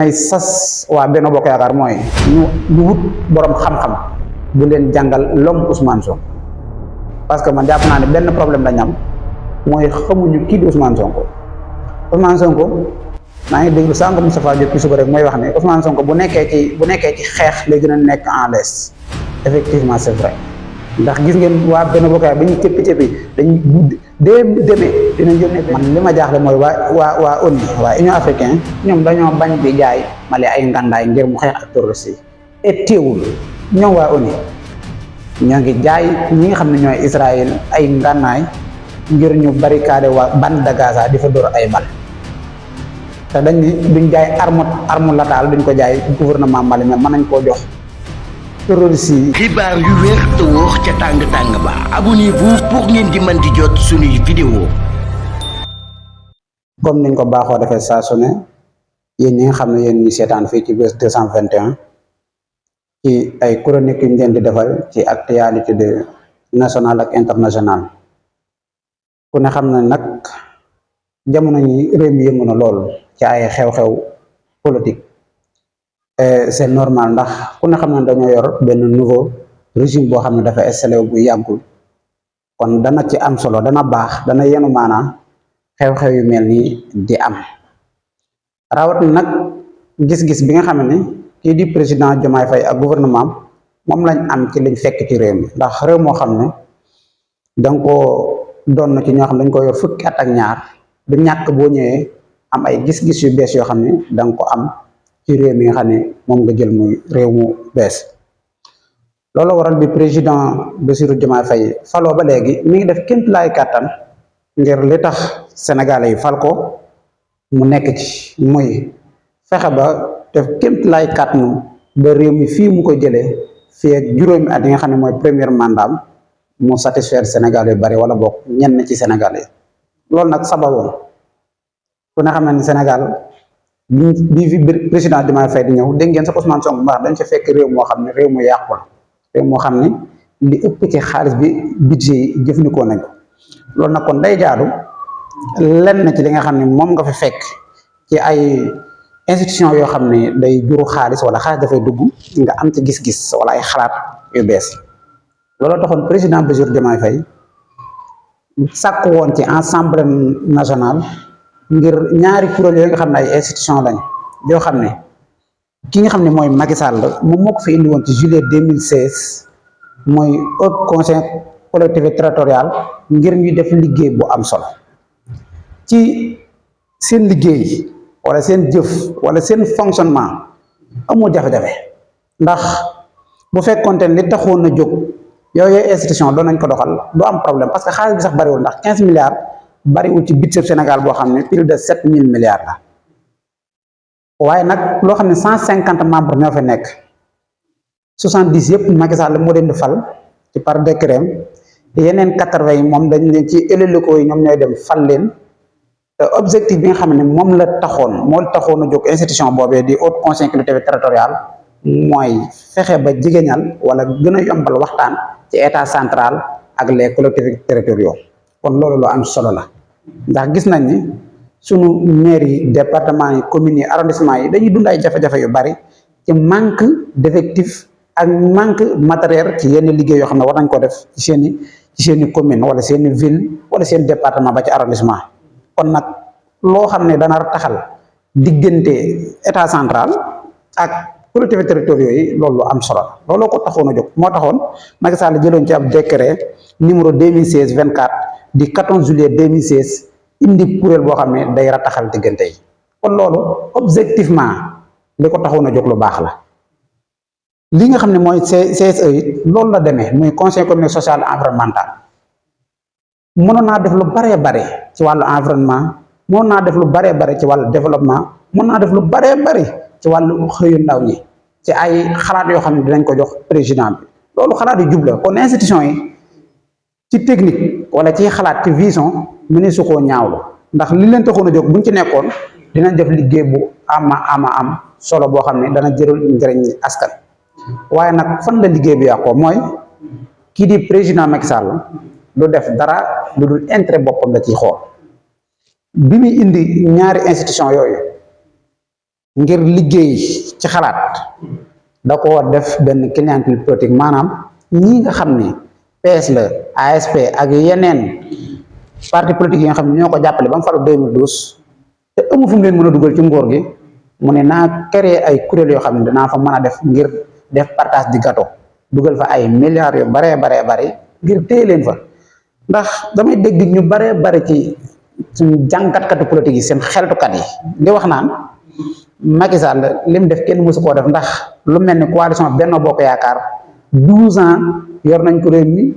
ay sas waa Benno Bokk Yaakaar mooy ñu wut borom xam-xam bu leen jàngal l'homme Ousmane Sonko parce que man jàpp naa ne benn problème la ñam mooy xamuñu kii di Ousmane Sonko. Ousmane Sonko maa ngi déglu sànq Moustapha Diop ci suba rek mooy wax ne Ousmane Sonko bu nekkee ci xeex lay gën a nekk en l'aise effectivement c'est vrai ndax gis ngeen waa Benno Bokk Yaakaar ba ñu cëppi dañuy demee dinañ yónnee. man li ma jaaxle mooy waa ONU waa Union africaine ñoom dañoo bañ di jaay Mali ay ngandaay ngir mu xeex ak terroriste yi et teewul ñoom waa ONU ñoo ngi jaay ñi nga xam ne ñooy Israël ay ngànnaay ngir ñu barricade waa bande de Gaza di fa dóor ay bal te dañ ni duñ jaay arme létale duñ ko jaay gouvernement Mali mais mën nañ koo jox terroriste yi. xibaar yu wér te wóor ca tàng ba abonnez-vous pour ngeen di mën di jot suñuy vidéo. comme niñ ko baaxoo defee saa su ne yéen ñi nga xam ne yéen ñi seetaan fii ci Buzz 221 ci ay chroniques yu ñu leen di defal ci actualité de nationale ak internationale ku ne xam na nag jamono ñi réew mi yëngu na lool ci ay xew-xew politique c'est normal ndax ku ne xam ne dañoo yor benn nouveau régime boo xam ne dafa installé bu yàggul kon dana ci am solo dana baax dana yenu maanaa xew-xew yu mel nii di am rawat nag gis-gis bi nga xam ne kii di président Diomaye Faye ak gouvernement moom lañ am ci liñ fekk ci réew mi ndax réew moo xam ne danga ko doon na ci ñoo xam ne dañ ko yor fukki at ak ñaar du ñàkk boo ñëwee am ay gis-gis yu bees yoo xam ne danga ko am ci réew mi nga xam ne moom nga jël muy réew mu bees loolu waral bi président Bassirou Diomaye Faye faloo ba léegi mi ngi def kémt laay kàttan ngir li tax sénégalais yi fal ko mu nekk ci muy fexe ba def kémt laay kàttanu ba réew mi fii mu ko jëlee fii ak juróomi at yi nga xam ne mooy premier mandat mu satisfaire Sénégal yu bari wala bokk ñenn ci Sénégal yi loolu nag sababoon ku ne xam ne ni Sénégal bi fi président Diomaye Faye di ñëw dégg ngeen sax Ousmane Sonko baax dañ ci fekk réew moo xam ne réew mu yàqu la réew moo xam ne li ëpp ci xaalis bi budget yi jëfandikoo nañ ko loolu nag kon day jaadu lenn ci li nga xam ne moom nga fi fekk ci ay institution yoo xam ne day juru xaalis wala xaalis dafay dugg nga am ci gis-gis wala ay xalaat yu bees looloo taxoon président Bassirou Diomaye Faye sàkk woon ci Assemblée nationale ngir ñaari kuréel yooyu nga xam ne ay institution lañ yoo xam ne ki nga xam ne mooy Macky Sall moom moo ko fi indi woon ci juillet 2016 mooy Haut Conseil collectivité territoriale ngir ñu def liggéey bu am solo ci seen liggéey wala seen jëf wala seen fonctionnement amul jafe-jafe ndax bu fekkoonte ne li taxoon na jóg yooyu institution doon nañ ko doxal du am problème parce que xaalis bi sax bariwul ndax 15 milliards bariwul ci budget Sénégal boo xam ne plus de 7000 milliards la waaye nag loo xam ne 150 membres ñoo fa nekk 70 yëpp Macky Sall moo leen di fal ci par décret yeneen 80 yi moom dañ leen ci élus locaux yi ñoom ñooy dem fal leen te objectif bi nga xam ne moom la taxoon a jóg institution boobee di Haut Conseil collectivité territoriale mooy fexe ba jigéñal wala gën a yombal waxtaan ci état central ak les collectivités territoriaux kon loolu lu am solo la ndax gis nañ ni sunu maires yi département yi communes yi arrondissement yi dañuy dund ay jafe-jafe yu bari ci manque d'effectif ak manque matériel ci yenn liggéey yoo xam ne war nañ ko def ci seeni commune wala seeni ville wala seen département ba ci arrondissement kon nag loo xam ne dana taxal diggante état central ak collectivités territoriaux yi loolu lu am solo la looloo ko taxoon a jóg moo taxoon Macky Sall jëloon ci ab décret numéro 2016-24 di 14 juillet 2016 indi kuréel boo xam ne day rataxal diggante yi kon loolu objectivement li ko taxoon a jóg lu baax la li nga xam ne mooy CSE it loolu la demee muy conseil économique social environnemental mënoon naa def lu baree bare ci wàllu environnement mënoon naa def lu baree bare ci wàllu développement mënoon naa def lu baree bari ci wàllu xëyu ndaw ñi ci ay xalaat yoo xam ne dinañ ko jox président bi loolu xalaat yu jub la kon institution yi ci technique wala ci xalaat ci vision mëne su koo ñaawlu ndax li leen taxoon a jóg buñ ci nekkoon dinañ def liggéey bu am solo boo xam ne dana jëral njëriñ askan waaye nag fan la liggéey bi yàqoo mooy kii di président Macky Sall du def dara lu dul intérêt boppam la ciy xool bi muy indi ñaari institution yooyu ngir liggéey ci xalaat da ko def benn clientèle politique maanaam ñi nga xam ne PS la ASP ak yeneen parti politique yi nga xam ne ñoo ko jàppale ba mu falu 2012 te amu fu mu leen mën a dugal ci nguur gi mu ne naa créer ay kuréel yoo xam ne danaa fa mën a def ngir def partage di gâteau dugal fa ay milliards yu baree bari ngir téye leen fa ndax damay dégg ñu baree bari ci suñu jàngatkatu politique yi seen xeltukat yi di wax naan Macky Sall lim def kenn mësu koo def ndax lu mel ni coalition Benno Bokk Yaakaar 12 ans yor nañ ko réew mi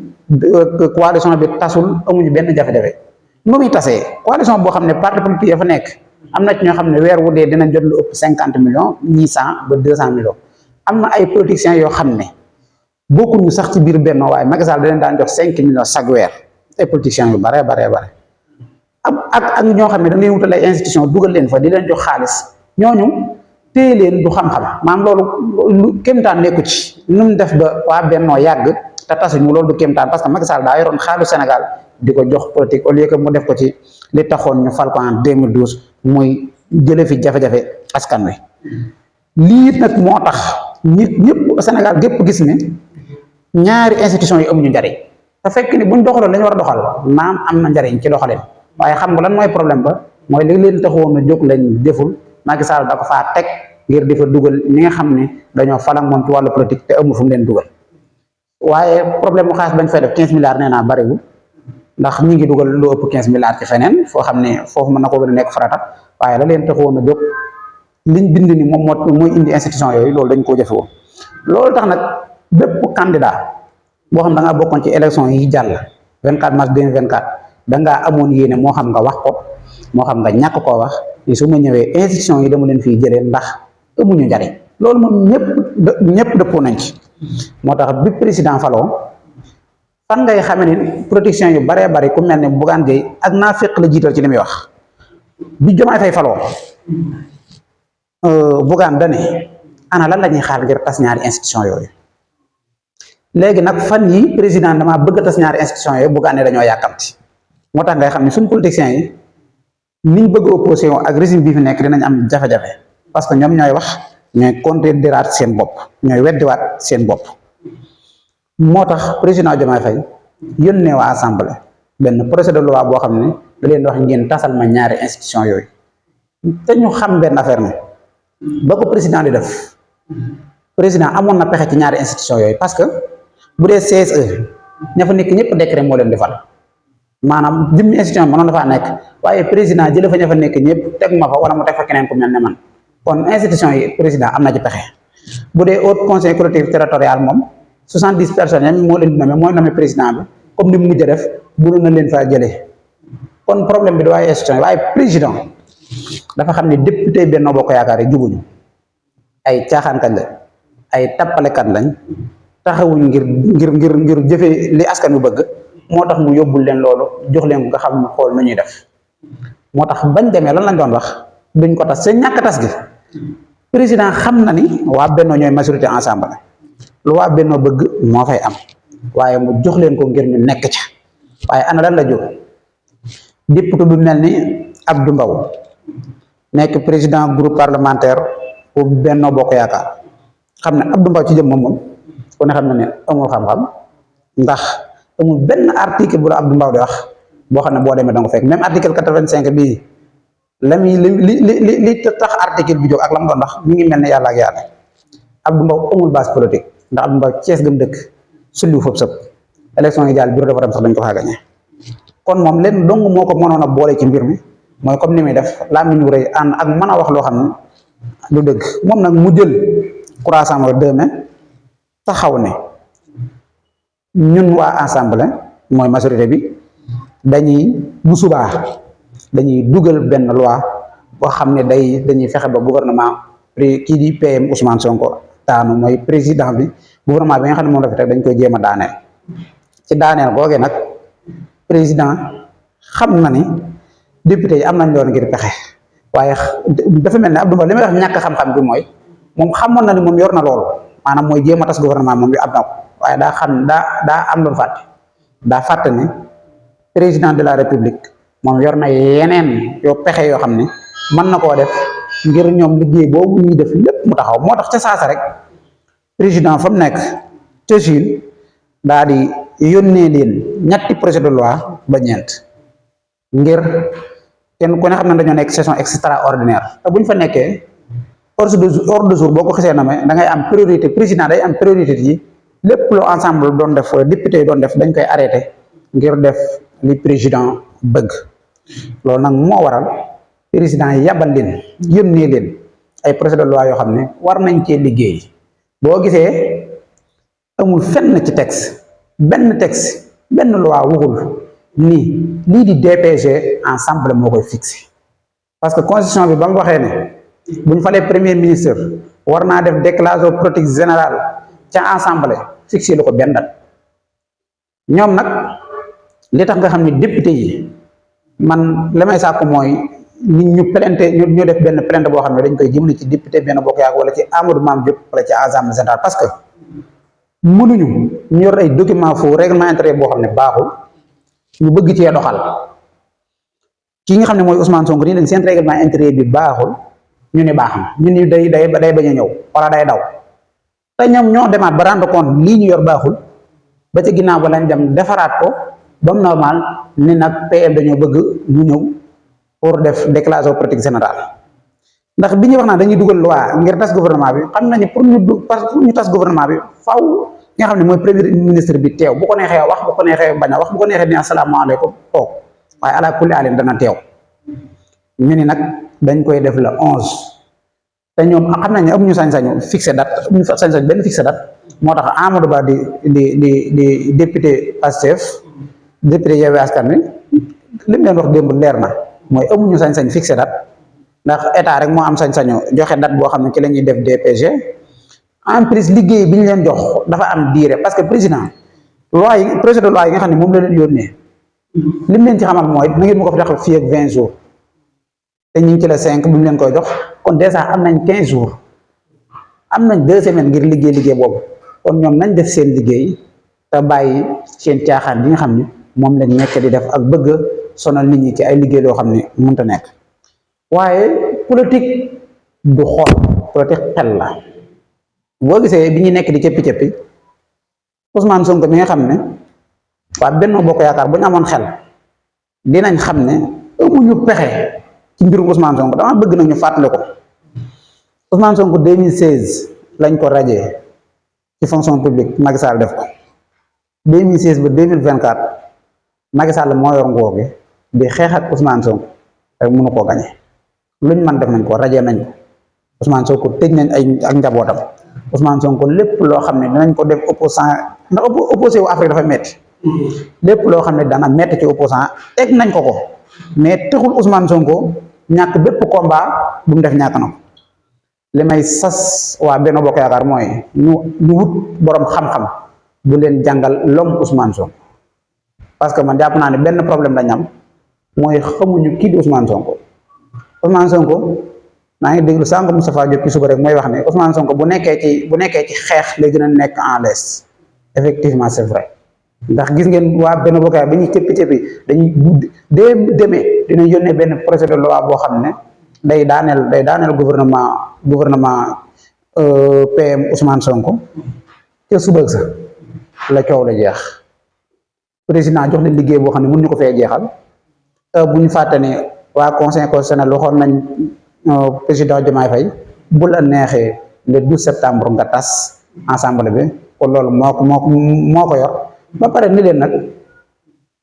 coalition bi tasul amuñu benn jafe-jafe nu muy tasee coalition boo xam ne parti politique ya fa nekk am na ci ñoo xam ne weer wu dee dinañ jot lu ëpp 50 millions ñii 100 ba 200 millions am na ay politiciens yoo xam ne bokkuñu sax ci biir Benno waaye Macky Sall da leen daan jox 5 millions chaque weer ay politiciens yu bare ak ñoo xam ne da ngay wutal ay institution dugal leen fa di leen jox xaalis ñooñu téye leen du xam-xam maam loolu lu kéemtaan nekku ci nu mu def ba waa Bennoo yàgg te tasuñu loolu du kéemtaan parce que Macky Sall daa yoroon xaalu Sénégal di ko jox politique au lieu que mu def ko ci li taxoon ñu fal ko en 2012 muy jële fi jafe-jafe askan wi lii nag moo tax ñëpp Sénégal gépp gis ne ñaari institution yi amuñu njariñ te fekk ni buñ doxaloon lañu war a doxal naam am na njariñ ci doxaleen waaye xam nga lan mooy problème ba mooy li leen taxoon a jóg lañ deful Macky Sall da ko faa teg ngir di fa dugal ñi nga xam ne dañoo falang moom ci wàllu politique te amul fu mu leen dugal waaye problème mu xaalis bañ fay def 15 milliards nee naa bariwul ndax ñi ngi dugal lu ëpp 15 milliards ci feneen foo xam ne foofu mën na ko gën a nekk farata waaye la leen taxoon a jóg liñ bind ni moom mooy indi institution yooyu loolu dañ koo jëfe woon loolu tax nag bépp candidat boo xam da ngaa bokkoon ci élection yi jàll 24 mars 2024 da ngaa amoon yéene moo xam nga wax ko moo xam nga ñàkk koo wax ni su ma ñëwee institution yi dama leen fii jëlee ndax amuñu njariñ loolu moom ñëpp dëppoo nañ ci moo tax bi président faloo fan ngay xamee ni protection yu baree bari ku mel ne Bougane Gueye ak naa fekk la jiital ci li muy wax bi Diomaye Faye faloo Bougane dane ana lan la ñuy xaar ngir tas ñaari institution yooyu léegi nag fan yi président dama bëgg a tas ñaari institution yooyu Bougane ne dañoo yàkkamti moo tax ngay xam ne suñ politiciens yi niñ bëgg opposition ak régime bi fi nekk dinañ am jafe-jafe parce que ñoom ñooy wax ñooy contrediraat seen bopp ñooy weddiwaat seen bopp moo tax président Diomaye Faye yónnee waa assemblée benn projet de loi boo xam ne da leen wax ngeen tasal ma ñaari institution yooyu te ñu xam benn affaire ne ba ko président di def président amoon na pexe ci ñaari institution yooyu parce que bu dee CSE ña fa nekk ñëpp décret moo leen di fal maanaam jëmmi institution mënoon dafaa nekk waaye président jële fa ña fa nekk ñëpp teg ma fa wala mu teg fa keneen ku mel ne man kon institution yi président am na ci pexe bu dee haut conseil collectivité territorial moom 70 personnes yam moo leen di nommé mooy nommé président bi comme ni mu mujj a def mënoon na leen faa jëlee kon problème bi du waaye institution yi waaye président dafa xam ne député Benno Bokk Yaakaar yi jubuñu ay caaxaankat lañ ay tappalekat lañ taxawuñ ngir jëfee li askan wi bëgg moo tax mu yóbbul leen loolu jox leen nga xam ne xool nu ñuy def moo tax bañ demee lan lañ doon wax duñ ko tas seen ñàkk tas gi président xam na ni waa Benno ñooy majorité ensemble lu waa Benno bëgg moo fay am waaye mu jox leen ko ngir ñu nekk ca waaye ana lan la jóg député bu mel ni Abdou Mbow nekk président groupe parlementaire bu Benno Bokk Yaakaar xam ne Abdou Mbow ci jëm moom ku ne xam na ne amul xam-xam ndax amul benn article bu la Abdou Mbow di wax boo xam ne boo demee danga fekk même article 85 bii la muy li tax article bi jóg ak la mu doon wax mi ngi mel ne yàlla ak yàlla Abdou Mbow amul base politique ndax Abdou Mbow Thiès gëm dëkk sulliwu foofu sëpp élection yi daal bureau de vote sax dañ ko faa gagné kon moom leen dong moo ko mënoon a boole ci mbir mi mooy comme ni muy def làmmiñ wu rëy ànd ak mën a wax loo xam ne lu dëgg moom nag mu jël croissant mooy 2 mai taxaw ne ñun waa assemblée mooy majorité bi dañuy bu subaa dañuy dugal benn loi boo xam ne dañuy fexe ba gouvernement kii di PM Ousmane Sonko daanu mooy président bi gouvernement bi nga xam ne moom la fi teg dañ koy jéem a daaneel ci daaneel googee nag président xam na ni député yi am nañ loon ngir pexe waaye dafa mel ne Abdou Mbow li may wax ñàkk xam-xam bi mooy moom xamoon na ni moom yor na loolu maanaam mooy jéem a tas gouvernement moom bi am na ko waaye daa xam daa am lu fàtte ne président de la république moom yor na yeneen yoo pexe yoo xam ne mën na koo def ngir ñoom liggéey boobu ñuy def lépp mu taxaw moo tax ca saasa rek président fa mu nekk ca Chine daa di yónnee leen ñetti projet de loi ba ñeent ngir kenn ku ne xam ne dañoo nekk session extraordinaire te bu ñu fa nekkee ordre de jour boo ko xisee namee da ngay am priorité président day am priorité yi lépp loo ensemble doon def député yi doon def dañ koy arrêté ngir def li président bëgg loolu nag moo waral président yi yabal leen yónnee leen ay projet de loi yoo xam ne war nañ cee liggéey boo gisee amul fenn ci texte benn loi waxul nii lii di DPG ensemble moo koy fixé parce que constitution bi ba mu waxee ne bu ñu falee premier ministre war naa def déclaration politique générale ca assemblée fixé lu ko benn date ñoom nag li tax nga xam ne député yi man li may sàkku mooy ñu plainte ñu def benn plainte boo xam ne dañ koy jëmale ci député benn bokk yaak wala ci Amadou Mame Diop wala ci assemblée générale parce que mënuñu ñu yor ay document faux règlement intérieur boo xam ne baaxul ñu bëgg cee doxal ki nga xam ne mooy Ousmane Sonko nii leen seen règlement intérieur bi baaxul ñu ne baax na ñu ni day bañ a ñëw wala day daw te ñoom ñoo demaat ba rendre compte lii ñu yor baaxul ba ca ginnaaw ba lañ dem defaraat ko ba mu normal ni nag PM dañoo bëgg ñu ñëw pour def déclaration politique générale ndax bi ñuy wax naa dañuy dugal loi ngir tas gouvernement bi xam nañu pour ñu tas gouvernement bi faaw nga xam ne mooy premier ministre bi teew bu ko neexee wax bu ko neexee bañ a wax bu ko neexee dina asalaamaaleykum toog waaye ala kulli alin dana teew ñu ni nag dañ koy def le 11 te ñoom xam nañ ne amuñu sañ-sañu fixé date amuñu sañ-sañ benn fixé date moo tax Amadou Ba di député Pastef député Yewwi Askan Wi li mu leen wax démb leer na mooy amuñu sañ-sañ fixé date ndax état rek moo am sañ-sañu joxe date boo xam ne ci la ñuy def DPG en plus liggéey bi ñu leen jox dafa am diire parce que président loi yi projet de loi yi nga xam ne moom la leen yónnee li mu leen ci xamal mooy na ngeen ma ko fi tax fii ak 20 jours te ñu ngi ci la 5 bu ñu leen koy jox kon dèjà am nañ 15 jours am nañ 2 semaines ngir liggéey boobu kon ñoom nañ def seen liggéey te bàyyi seen caaxaan bi nga xam ne moom lañ nekk di def ak bëgg sonal nit ñi ci ay liggéey loo xam ne mënta nekk waaye politique du xool politique xel la boo gisee bi ñu nekk di cëppi Ousmane Sonko mi nga xam ne waa Benno Bokk Yaakaar bu ñu amoon xel dinañ xam ne amuñu pexe ci mbirum Ousmane Sonko dama bëgg nag ñu fàttali ko Ousmane Sonko 2016 lañ ko rajee ci fonction publique Macky Sall def ko 2016 ba 2024 Macky Sall moo yor nguur gi di xeex ak Ousmane Sonko rek mënu koo gañe luñ man def nañ ko rajee nañ ko Ousmane Sonko tëj nañ ak njabootam Ousmane Sonko lépp loo xam ne dinañ ko def opposant ndax opposé wu Afrique dafa metti lépp loo xam ne dana metti ci opposant teg nañ ko mais taxul Ousmane Sonko ñàkk bépp combat bu mu def ñàkk na ko li may sas waa Benno Bokk Yaakaar mooy ñu wut borom xam-xam bu leen jàngal l'homme Ousmane Sonko parce que man jàpp naa ne benn problème lañ am mooy xamuñu kii di Ousmane Sonko maa ngi déglu sànq Moustapha Diop ci suba rek mooy wax ne Ousmane Sonko bu nekkee ci xeex lay gën a nekk en l'aise effectivement c'est vrai ndax gis ngeen waa Benno Bokk Yaakaar ba ñuy cëppi dañuy demee dina yónnee benn projet de loi boo xam ne day daaneel gouvernement PM Ousmane Sonko te suba sa la coow la jeex président jox leen liggéey boo xam ne mënuñu ko fee jeexal bu ñu fàtte ne waa conseil constitutionnel waxoon nañ président Diomaye Faye bu la neexee le 12 septembre nga tas assemblée bi kon loolu moo ko yor ba pare ni leen nag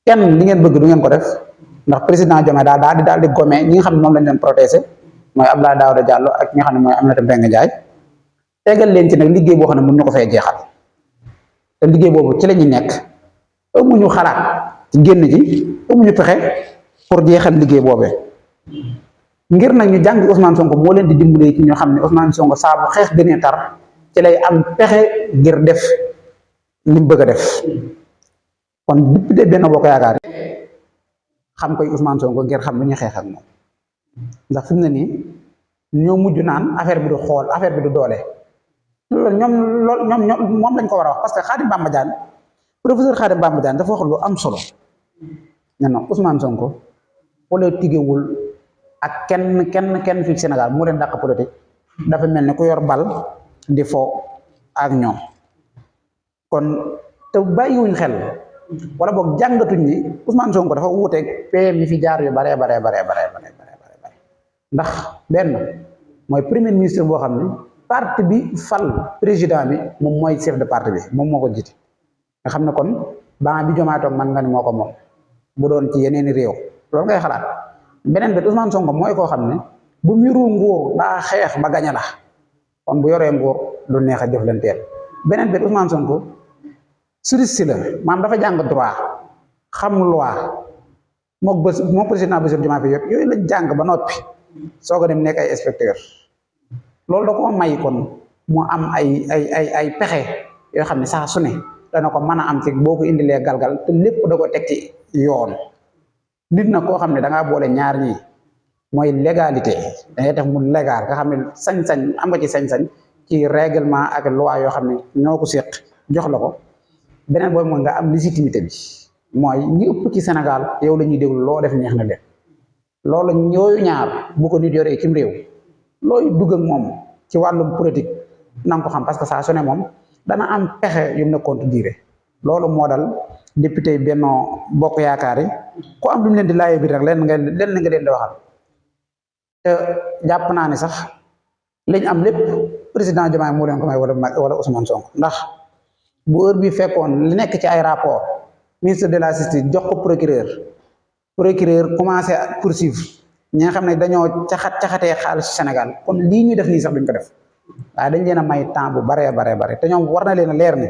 kenn li ngeen bëgg du ngeen ko def ndax président Diomaye daal di gome ñi nga xam ne moom lañ leen protéger mooy Abdoulaye Daouda Diallo ak ñi nga xam ne mooy Aminata Mbengue Ndiaye tegal leen ci nag liggéey boo xam ne mënuñu ko fee jeexal te liggéey boobu ci la ñuy nekk amuñu xalaat ci génn ji amuñu pexe pour jeexal liggéey boobee ngir nag ñu jàng Ousmane Sonko moo leen di dimbale ci ñoo xam ne Ousmane Sonko saa bu xeex gënee tar ci lay am pexe ngir def li mu bëgg a def kon député Benno Bokk Yaakaar xam koy Ousmane Sonko ngir xam lu ñu xeex ak moom ndax fi mu ne nii ñoo mujj naan affaire bi du xool affaire bi du doole loolu ñoom moom lañ ko war a wax parce que Khadim Bamba Diagne professeur Khadim Bamba Diagne dafa wax lu am solo nee na Ousmane Sonko politique wul ak kenn fii Sénégal moo leen dàq politique dafa mel ni ku yor bal di fo ak ñoom kon te bàyyiwuñ xel wala boog jàngatuñ ni Ousmane Sonko dafa wuuteeg PM yi fi jaar yu bare ndax benn mooy premier ministre boo xam ne parti bi fal président bi moom mooy chef de parti bi moom moo ko jiite nga xam ne kon ban bi Diomaye toog man nga ni moo ko moom bu doon ci yeneeni réew loolu ngay xalaat beneen bi Ousmane Sonko mooy koo xam ne bu miru nguur daa xeex ba gaña la kon bu yoree nguur du neex a jëflanteel beneen bi Ousmane Sonko juriste la maanaam dafa jàng droit xam loi mook président Bassirou Diomaye Faye yooyu la jàng ba noppi soo ko dem nekk ay inspecteur loolu da ko may kon mu am ay pexe yoo xam ne saa su ne dana ko mën a am ci boo ko indilee galgal te lépp da ko teg ci yoon nit na koo xam ne da ngaa boole ñaar ñi mooy légalité dangay def mu légal nga xam ne sañ-sañ am nga ci sañ-sañ ci règlement ak loi yoo xam ne ñoo ko séq jox la ko beneen boobu mooy nga am légitimité bi mooy ñi ëpp ci Sénégal yow la ñuy déglu loo def neex na leen loolu ñooyu ñaar bu ko nit yoree cim réew looy dugg ak moom ci wàllum politique na nga ko xam parce que saa su ne moom dana am pexe yu mu ne contredire loolu moo dal député Benno Bokk Yaakaar yi ku am lu mu leen di laajee biir rek leen nga leen di waxal te jàpp naa ne sax liñ am lépp président Diomaye moo leen ko may wala Ousmane Sonko ndax bu heure bi fekkoon li nekk ci ay rapport ministre de la justice jox ko procureur commencé à poursuivre ñi nga xam ne dañoo caxatee xaalis Sénégal kon lii ñuy def nii sax duñ ko def waaye dañ leen a may temps bu bare te ñoom war na leen a leer ne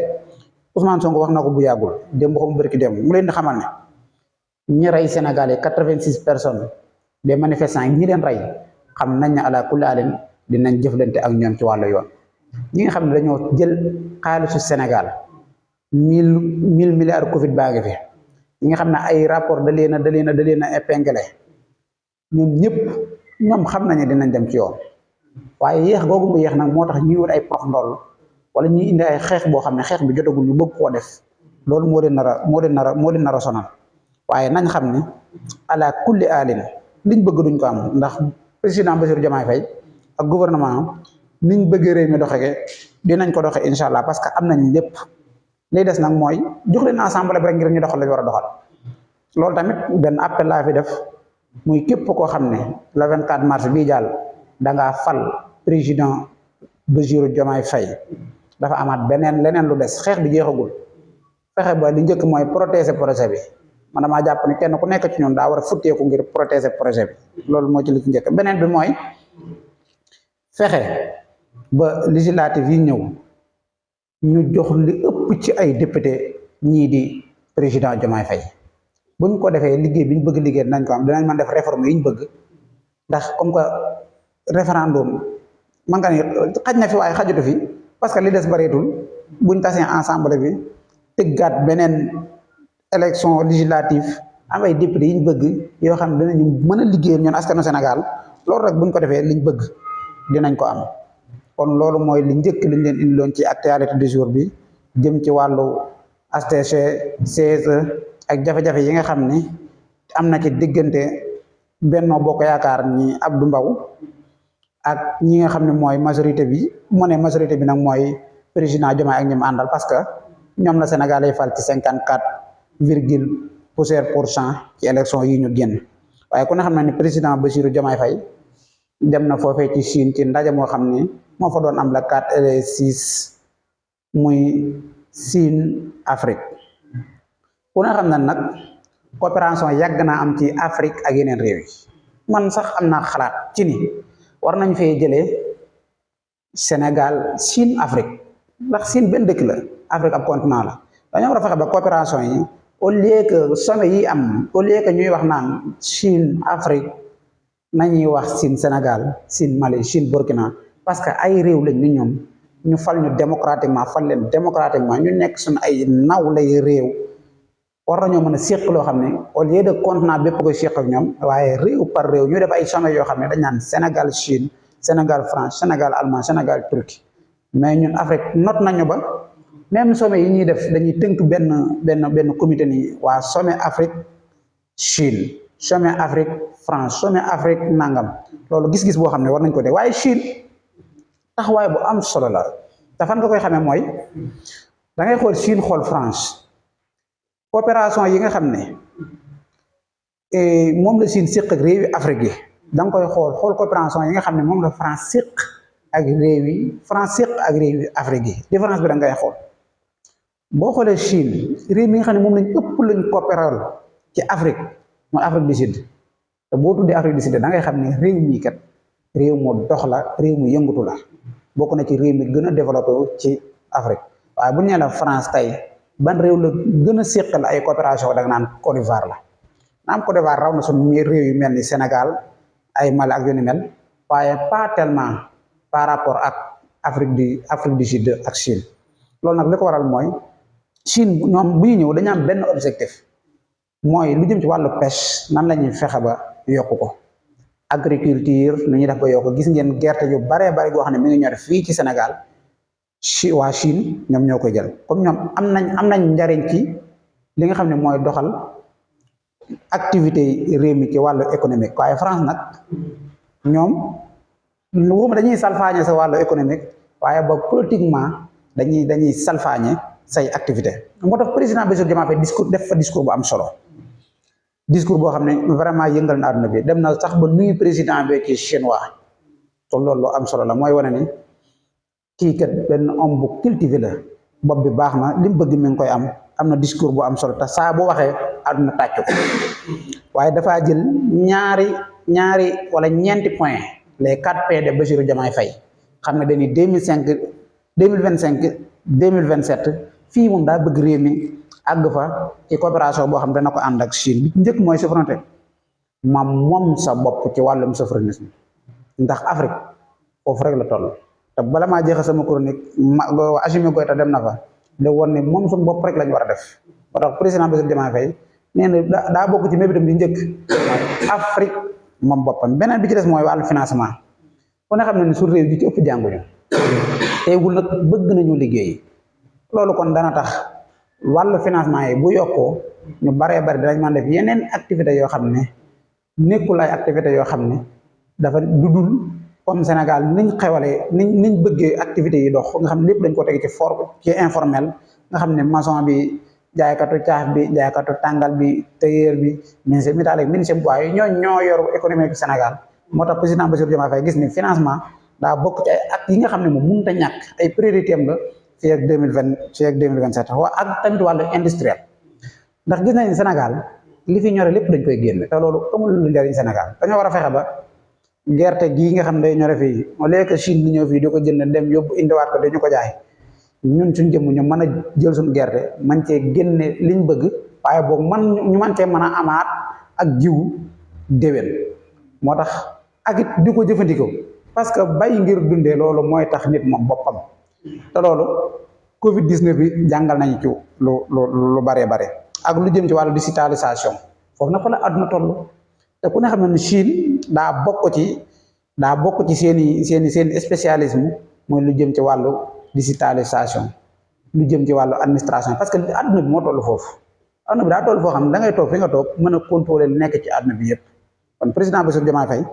Ousmane Sonko wax na ko bu yàggul démb ko mu bërki démb mu leen di xamal ne ñi rey Sénégal yi 86 personnes des manifestants yi ñi leen rey xam nañ ne ala kulli alin dinañ jëflante ak ñoom ci wàllu yoon ñi nga xam ne dañoo jël xaalisu Sénégal 1000 milliards Covid baa ngi fi ñi nga xam ne ay rapport da leen a épinglé ñoom ñëpp ñoom xam nañu dinañ dem ci yoon waaye yéex googu mu yéex nag moo tax ñuy wut ay prox ndoll wala ñuy indi ay xeex boo xam ne xeex bi jotagul ñu bëgg koo def loolu moo leen nar a sonal waaye nañ xam ne ala kulli alin liñ bëgg duñ ko am ndax président Bassirou Diomaye Faye ak gouvernement niñ bëgg réew mi doxee dinañ ko doxee incha allah parce que am nañ lépp li des nag mooy jox leen assemblée bi rek ngir ñu doxal la ñu war a doxal loolu tamit benn appel laa fi def muy képp koo xam ne le 24 mars bii jàll da ngaa fal président Bassirou Diomaye Faye dafa amaat leneen lu des xeex bi jeexagul fexe ba li njëkk mooy protéger projet bi man damaa jàpp ne kenn ku nekk ci ñoom daa war a futteeku ngir protéger projet bi loolu moo ci li ci njëkk beneen bi mooy fexe ba législative yi ñëw ñu jox li ëpp ci ay député ñii di président Diomaye Faye buñ ko defee liggéey bi ñu bëgg liggéey dinañ ko am dinañ mën def réforme yi ñu bëgg ndax comme que référendum man nga ni xaj na fi waaye xajatu fi parce que li des bareetul buñ tasee ensemble bi tëggaat beneen élection législative am ay député yi ñu bëgg yoo xam ne dinañu mën a liggéeyal ñun askanu Sénégal loolu rek buñ ko defee liñ bëgg dinañ ko am kon loolu mooy li njëkk liñ leen indiloon ci actualité du jour bi jëm ci wàllu HTC CSE ak jafe-jafe yi nga xam ni am na ci diggante Benno Bokk Yaakaar ñi Abdou Mbow ak ñi nga xam ne mooy majorité bi mu ne majorité bi nag mooy président Diomaye ak ñi mu àndal parce que ñoom la Sénégal yi fal ci 54,% ci élection yi ñu génn waaye ku ne xam na ni président Bassirou Diomaye Faye dem na foofee ci Chine ci ndaje moo xam ne moo fa doon am la 4 et le 6 muy Chine Afrique ku ne xam na nag coopération yàgg naa am ci Afrique ak yeneen réew yi man sax am naa xalaat ci ni war nañ fee jëlee Sénégal Chine Afrique ndax Chine benn dëkk la Afrique ab continent la dañoo war a fexe ba coopération yi au lieu que sommet yi am au lieu que ñuy wax naan Chine Afrique nañuy wax Chine Sénégal Chine Mali Chine Burkina parce que ay réew lañ ni ñoom ñu fal ñu démocratiquement fal leen démocratiquement ñu nekk suñu ay naw lay réew war nañoo mën a séq loo xam ne au lieu de continent bépp koy séq ak ñoom waaye réew par réew ñu def ay sommet yoo xam ne dañ naan Sénégal Chine Sénégal France Sénégal Allemagne Sénégal Turquie mais ñun Afrique not nañu ba même sommet yi ñuy def dañuy tënk benn comité ni waa sommet Afrique Chine sommet Afrique France sommet Afrique nangam loolu gis-gis boo xam ne war nañ ko def waaye Chine taxawaay bu am solo la te fan nga koy xamee mooy da ngay xool Chine xool France coopération yi nga xam ne moom la Chine séq ak réewi Afrique yi da nga koy xool coopération yi nga xam ne moom la France séq ak réewi Afrique yi différence bi da ngay xool boo xoolee Chine réew mi nga xam ne moom lañ ëpp lañ coopéral ci Afrique mooy Afrique du Sud te boo tuddee Afrique du Sud da ngay xam ne réew mi kat réew mu dox la réew mu yëngatu la bokk na ci réew mi gën a développé wu ci Afrique waaye bu ñu nee la France tey ban réew la gën a séqal ay coopération da nga naan Côte d'Ivoire la naam Côte d'Ivoire raw na suñu réew yu mel ni Sénégal ay Mali ak yu ni mel waaye pas tellement par rapport ak Afrique du Sud ak Chine loolu nag li ko waral mooy Chine ñoom bu ñu ñëw dañu am benn objectif mooy lu jëm ci wàllu pêche nan la ñuy fexe ba yokku ko agriculture nu ñuy def ba yokk gis ngeen gerte yu baree bari goo xam ne mi ngi ñor fii ci Sénégal waa Chine ñoom ñoo koy jël comme ñoom am nañ njariñ ci li nga xam ne mooy doxal activité réew mi ci wàllu économique waaye France nag ñoom waxuma dañuy salfaañe sa wàllu économique waaye ba politiquement dañuy salfaañe say activité moo tax président Bassirou Diomaye Faye def fa discours bu am solo discours boo xam ne vraiment yëngal na àdduna bi dem na sax ba nuyu président bi ci chinois te loolu lu am solo la mooy wane ni kii kat benn homme bu cultivé la bopp bi baax na li mu bëgg mi ngi koy am na discours bu am solo te saa bu waxee àdduna tàcc ko waaye dafaa jël ñaari wala ñeenti point les 4P de Bassirou Diomaye Faye xam ne dañuy 2025 2027 fii moom daa bëgg réew mi àgg fa ci coopération boo xam dana ko ànd ak Chine bi njëkk mooy souveraineté moom sa bopp ci wàllum souverainisme ndax Afrique foofu rek la toll te bala maa jeexal sama chronique Assimi Goïta dem na fa da woon ne moom suñu bopp rek lañ war a def moo tax président Bassirou Diomaye Faye nee na daa bokk ci mébétam di njëkk Afrique moom boppam beneen bi ci des mooy wàllu financement ku ne xam ne ni su réew ji ci ëpp jànguñu teewul nag bëgg nañu liggéey loolu kon dana tax wàllu financement yi bu yokkoo ñu baree bari danañ mën def yeneen activités yoo xam ne nekkul ay activités yoo xam ne dafa dudul comme Sénégal niñ xewalee niñ bëggee activités yi dox nga xam ne lépp dañ ko teg ci informel nga xam ne maçon bi jaaykatu caaf bi jaaykatu tàngal bi tailleur bi ministre métallique ministre bois yi ñoo yor économie bi Sénégal moo tax président Bassirou Diomaye Faye gis ni financement daa bokk ci ay actes yi nga xam ne moom mënut a ñàkk ay priorité am la fii ak 2027 waa ak tamit wàllu industriel ndax gis nañ Sénégal li fi ñore lépp dañ koy génn te loolu amul lu njëriñ Sénégal dañoo war a fexe ba gerte gii nga xam ne day ñore fii au lieu que Chine di ñëw fii di ko jënd dem yóbbu indiwaat ko dañu ko jaay ñun suñ jëmm ñu mën a jël suñu gerte man cee génne liñ bëgg waaye boog ñu man cee mën a amaat ak jiwu déwén moo tax ak it di ko jëfandikoo parce que bay ngir dundee loolu mooy tax nit moom boppam te loolu Covid 19 bi jàngal nañu ci lu baree bare ak lu jëm ci wàllu digitalisation foofu na fa la àdduna toll te ku ne xam ne Chine daa bokk ci seeni spécialisme mooy lu jëm ci wàllu digitalisation lu jëm ci wàllu administration parce que àdduna bi moo toll foofu àdduna bi daa toll foo xam ne da ngay toog fi nga toog mën a contrôler li nekk ci àdduna bi yëpp kon président Bassirou Diomaye Faye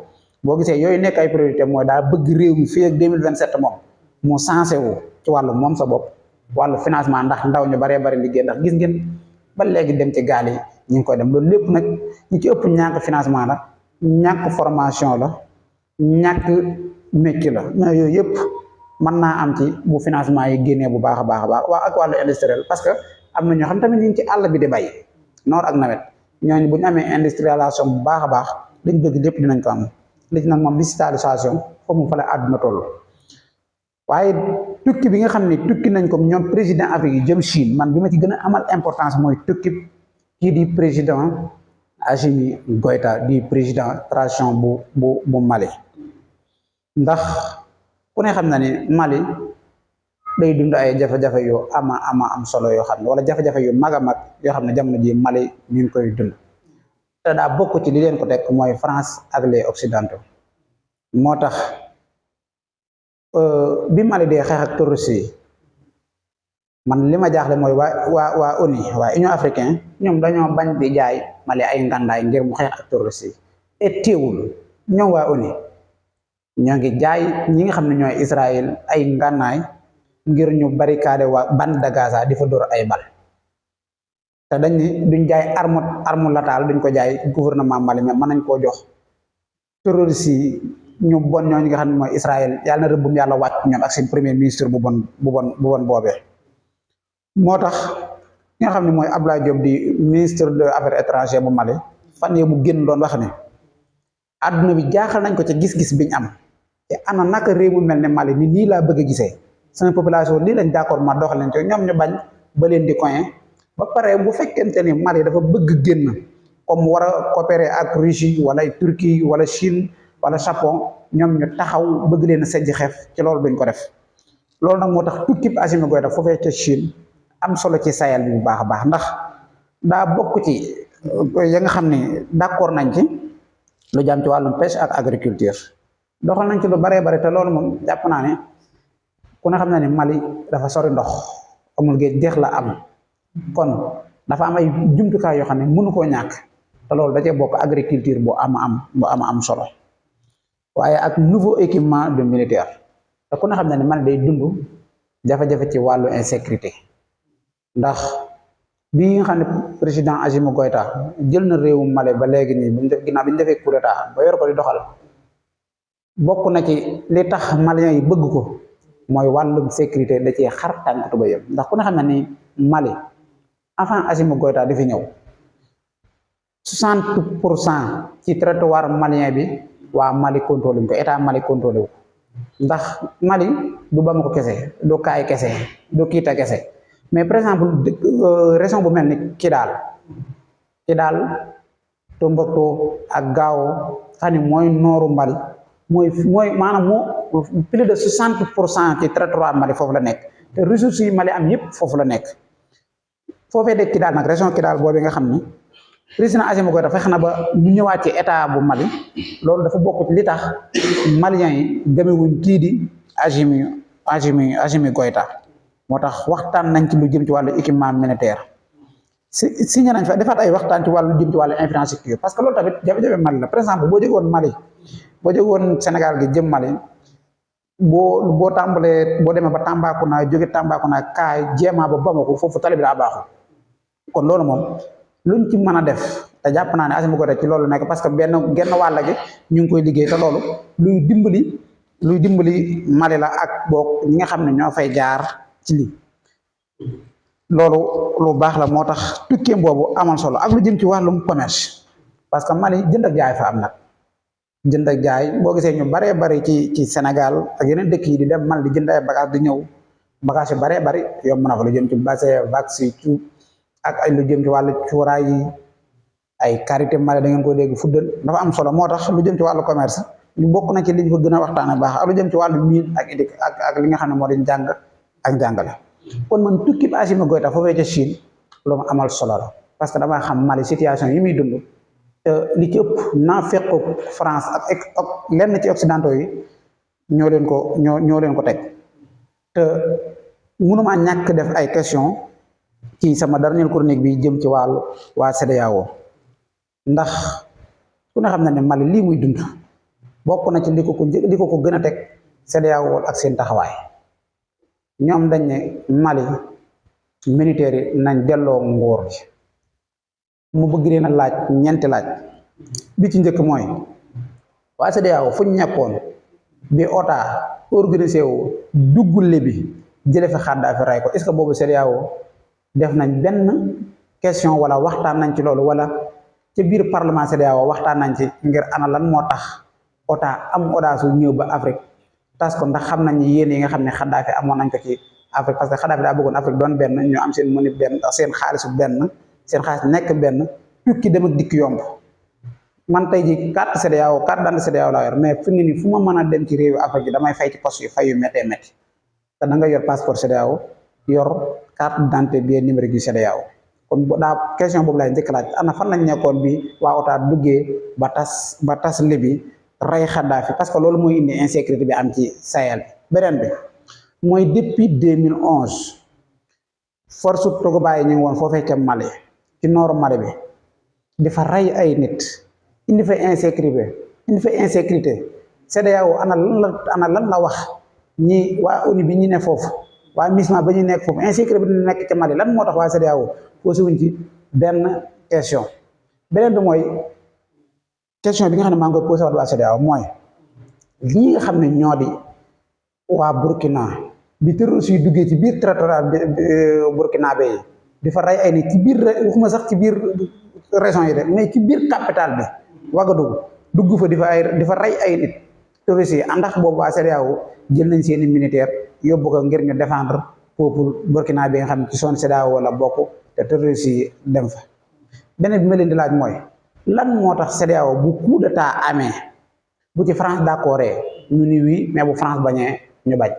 boo gisee yooyu nekk ay priorité mooy daa bëgg réew mi fii ak 2027 moom mu sensé wu ci wàllu moom sa bopp wàllu financement ndax ndaw ñu baree bari liggéey ndax gis ngeen ba léegi dem ci gaal yi ñu ngi koy dem loolu lépp nag ñu ci ëpp ñàkk financement la ñàkk formation la ñàkk métier la mais yooyu yëpp mën naa am ci bu financement yi génnee bu baax a baax waa ak wàllu industriel parce que am na ñoo xam tamit ñu ngi ci àll bi di bay noor ak nawet ñooñu bu ñu amee industrialisation bu baax a baax liñ bëgg lépp dinañ ko am li ci nag moom digitalisation foofu mu fa la àdduna toll waaye tukki bi nga xam ne tukki nañ ko ñoom président Afrique yi jëm Chine man bi ma ci gën a amal importance mooy tukki kii di président Assimi Goïta di président transition bu Mali ndax ku ne xam na ne Mali day dund ay jafe-jafe yu am solo yoo xam ne wala jafe-jafe yu mag a mag yoo xam ne jamono ji Mali ñu ngi koy dund te daa bokk ci li leen ko teg mooy France ak les occidentaux moo tax bi Mali dee xeex ak terroriste yi man li ma jaaxle mooy waa ONU waa Union africaine ñoom dañoo bañ di jaay Mali ay ngàndaay ngir mu xeex ak terroriste yi et teewul ñoom waa ONU ñoo ngi jaay ñi nga xam ne ñooy Israël ay ngànnaay ngir ñu barricade waa bande de Gaza di fa dóor ay bal te dañ ni duñ jaay arme létale duñ ko jaay gouvernement Mali mais mën nañ koo jox terroriste yi ñu bon ñooñu nga xam ne mooy Israël yàlla na rëbbum yàlla wàcc ñoom ak seen premier ministre bu bon boobee. moo tax ki nga xam ne mooy Abdoulaye Diop di ministre des affaires étrangères bu Mali fan yii mu génn doon wax ne àdduna bi jaaxal nañ ko ci gis-gis biñ am te ana naka réew mu mel ne Mali ni nii laa bëgg a gisee sama population lii lañ d'accord ma doxal leen ci ñoom ñu bañ ba leen di coin ba pare bu fekkente ni Mali dafa bëgg génn comme war a coopérer ak Russie wala Turquie wala Chine wala Japon ñoom ñu taxaw bëgg leen a sejj xeef ci loolu duñ ko def loolu nag moo tax tukkib Assimi Goïta foofee ca Chine am solo ci Sahel bi bu baax a baax ndax daa bokk ci ya nga xam ne d'accord nañ ci lu jëm ci wàllum pêche ak agriculture doxal nañ ci lu baree bari te loolu moom jàpp naa ne ku ne xam na ne Mali dafa sori ndox amul géej dex la am kon dafa am ay jumtukaay yoo xam ne mënu koo ñàkk te loolu da cee bokk agriculture bu am solo waaye ak nouveau équipement de militaire te ku ne xam ne Mali day dund jafe-jafe ci wàllu insécurité ndax bii nga xam ne président Assimi Goïta jël na réewu Mali ba léegi nii bi ñu defee coup d'état ba yor ko di doxal bokk na ci li tax Maliens yi bëgg ko mooy wàllum sécurité da cee xar tànk tubayam ndax ku ne xam ne ni Mali avant Assimi Goïta di fi ñëw 60% ci territoire malien bi waa Mali contrôlé ko état Mali contrôlé wu ndax Mali du Bamako kese du Kaay kese du Kiita kese mais par exemple région bu mel ni Kidal Tombouctou ak Gao xam ne mooy nooru Mali mooy maanaam moo plus de 60% ci territoire Mali foofu la nekk te ressources yi Mali am yëpp foofu la nekk foofee de Kidal nag région Kidal boobu nga xam ni président Assimi Goïta fexe na ba ñu ñëwaat ci état bu Mali loolu dafa bokk ci li tax maliens yi demewuñ kii di Assimi Goïta moo tax waxtaan nañ ci lu jëm ci wàllu équipement militaire signé nañ fa defaat ay waxtaan ci wàllu lu jëm ci wàllu infrastructure parce que loolu tamit jafe-jafe Mali la par exemple boo jógoon Mali boo jógoon Sénégal gi jëm Mali boo tàmbalee boo demee ba Tambacounda jóge Tambacounda Kaay Jéema ba Bamako foofu tali bi daa baaxul kon loolu moom luñ ci mën a def te jàpp naa ne Assimi Goïta ci loolu nekk parce que genn wàll gi ñu ngi koy liggéey te loolu luy dimbali Mali la ak boog ñi nga xam ne ñoo fay jaar ci lii loolu lu baax la moo tax tukkeem boobu amal solo ak lu jëm ci wàllum commerce parce que Mali jënd ak jaay fa am nag jënd ak jaay boo gisee ñu baree bari ci Sénégal ak yeneen dëkk yi di dem Mali di jënd ay bagage di ñëw bagage yu baree bari yomb na fa lu jëm ci basé vax yi cuub ak ay lu jëm ci wàllu cuuraay yi ay karité Mali da ngeen ko dégg fuddal dafa am solo moo tax lu jëm ci wàllu commerce ñu bokk na ci li ñu fa gën a waxtaane baax ak lu jëm ci wàllu mine ak li nga xam ne moo di njàng ak jàngale kon man tukki ba Assimi Goïta foofee ca Chine lu ma amal solo la parce que damaa xam Mali situation yi muy dund te li ci ëpp naa fekk France ak lenn ci occidentaux yi ñoo leen ko teg te mënuma ñàkk def ay question ci sama dernière chronique bi jëm ci wàllu waa CEDEAO ndax ku ne xam na ne Mali lii muy dund bokk na ci li ko gën a teg CEDEAO ak seen taxawaay ñoom dañ ne Mali militaire yi nañ delloo nguur gi mu bëgg leen a laaj ñeenti laaj bi ci njëkk mooy waa CEDEAO fu ñu nekkoon bi OTA organisé wu dugg Libi jële fi Kadhafi ray ko est-ce que boobu CEDEAO def nañ benn question wala waxtaan nañ ci loolu wala ci biir parlement CEDEAO waxtaan nañ ci ngir ana lan moo tax OTA am audace su ñëw ba Afrique tas ko ndax xam nañ yéen yi nga xam ne Kadhafi amoon nañ ko ci Afrique parce que Kadhafi daa bëggoon Afrique doon benn ñu am seen monnaie benn seen xaalisu benn seen xaalis nekk benn tukki dem ak dikk yomb man tey ji carte CEDEAO carte d'identité CEDEAO laa yor mais fi mu ne nii fu ma mën a dem ci réewu Afrique yi damay fay ci poste yu fay yu méttee métti te da nga yor passeport CEDEAO yor carte d'identité bi numérique yu CEDEAO kon daa question boobu laay njëkk laaj ana fan lañ nekkoon bi waa OTA duggee ba tas Libi rey Kadhafi parce que loolu mooy indi insécurité bi am ci Sahel beneen bi mooy depuis 2011 force Togoba yi ñu ngi woon foofee ca Mali ci nooru Mali bi di fa rey ay nit indi fa insécurité CEDEAO ana lan la wax ñi waa ONU bi ñu ne foofu waa MISMA ba ñu nekk foofu insécurité bi nekk ca Mali lan moo tax waa CEDEAO posé wuñ ci benn question. beneen bi mooy question bi nga xam ne maa ngi koy posé waat waa CEDEAO mooy ñi nga xam ne ñoo di waa Burkina bi terroriste yi duggee ci biir territoire Burkina yi di fa rey ay nit ci biir waxuma sax ci biir région yi de mais ci biir capitale bi Ouagadougou dugg fa di fa rey ay nit terroriste yi ndax boobu waa CEDEAO jël nañ seeni militaire yóbbu ko ngir ñu défendre peuple Burkina bi nga xam ne ci zone CEDEAO wala bokk te terroriste yi dem fa. beneen bi ma leen di laaj mooy lan moo tax CEDEAO bu coup d'état amee bu ci France d'accord ñu ni oui mais bu France bañee ñu bañ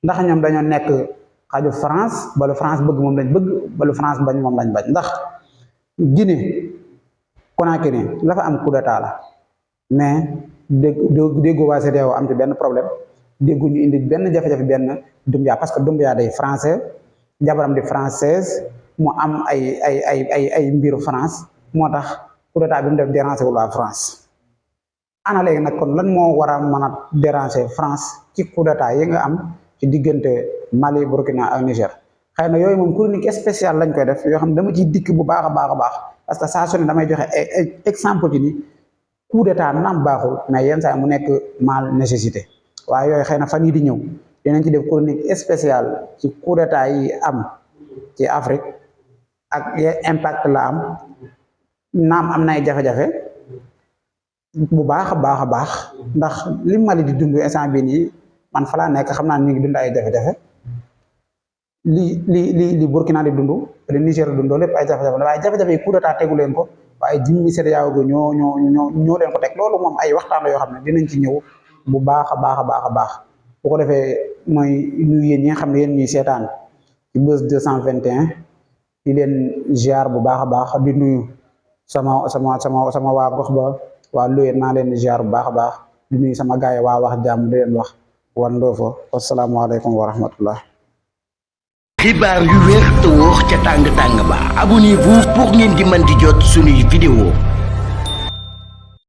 ndax ñoom dañoo nekk xaju France ba lu France bëgg moom lañ bëgg ba lu France bañ moom lañ bañ ndax Guinée Conakry la fa am coup d'état la mais déggoo waa CEDEAO am ci benn problème déggu ñu indi benn jafe-jafe benn Doumbouya parce que Doumbouya day français jabaram di française mu am ay mbiru France moo tax coup d'état bi mu def déranger wul waa France ana léegi nag kon lan moo war a mën a déranger France ci coup d'état yi nga am ci diggante Mali Burkina ak Niger xëy na yooyu moom chronique spéciale lañ koy def yoo xam ne dama ciy dikk bu baax a baax parce que saa su ne damay joxe exemple ci ni coup d'état naam baaxul mais yenn saa mu nekk mal nécessité waaye yooyu xëy na fan yii di ñëw dinañ ci def chronique spéciale ci coup d'état yi am ci Afrique ak impact la am naam am na ay jafe-jafe bu baax a baax ndax li Mali di dund instant bii nii man fa laa nekk xam naa ni ngi dund ay jafe-jafe li Burkina di dund li Niger di dund lépp ay jafe-jafe la waaye jafe-jafe yi coup d'état tegu leen ko waaye jimmi CEDEAO go ñoo leen ko teg loolu moom ay waxtaan la yoo xam ne dinañ ci ñëw bu baax a baax bu ko defee mooy nuyu yéen ñi nga xam ne yéen ñuy seetaan ci Buzz 221 di leen ziar bu baax a baax di nuyu sama waa gox ba waa Loyenne naa leen ziar bu baax a baax di nuyu sama gaay waa wax jàmm di leen wax wan ndoo fa asalaamaaleykum wa rahmatullah. xibaar yu wér te wóor ca tàng tàng ba abonnez-vous pour ngeen di mën di jot suñuy vidéo